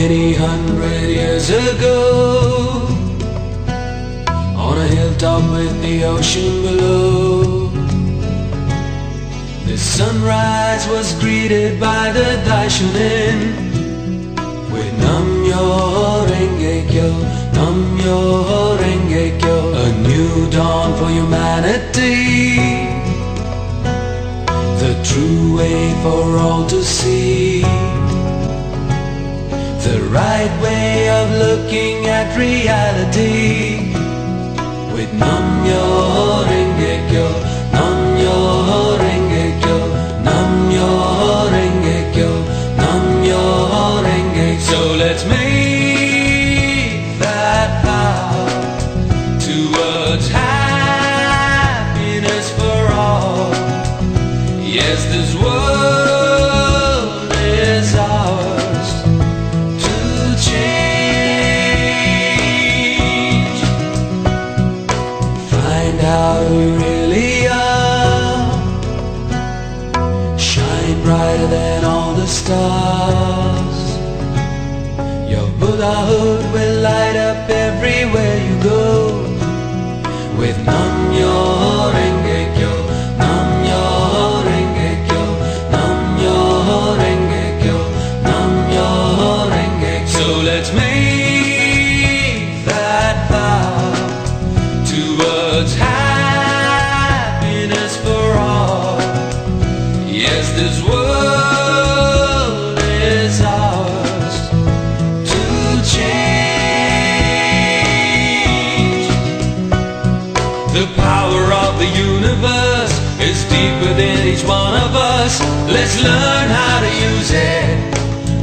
Many hundred years ago, on a hilltop with the ocean below, the sunrise was greeted by the Daishonin with Namyo Renge-kyo, Namyo Renge-kyo, a new dawn for humanity, the true way for all to see, the right way of looking at reality, with Namyo Renge-kyo, Namyo Renge-kyo, Namyo Renge-kyo, Namyo Renge-kyo. So let's make that vow towards happiness for all. Yes, this world is ours to change. Find out who we really are. Shine brighter than all the stars. Your Buddhahood will light up everywhere you go. With Namyo Renge-kyo, Namyo Renge-kyo, Namyo Renge-kyo, Namyo Renge-kyo. So let's make that vow towards happiness for all. Yes, this world is ours to change. The power of the universe is deep within each one of us. Let's learn how to use it.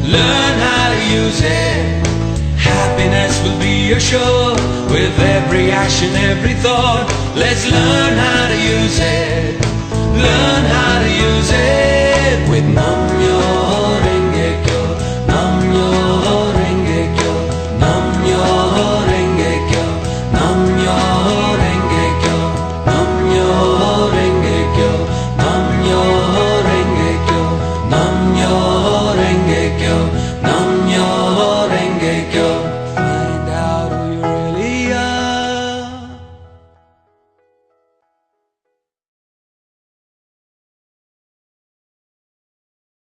Learn how to use it. Happiness will be assured with every action, every thought. Let's learn how to use it.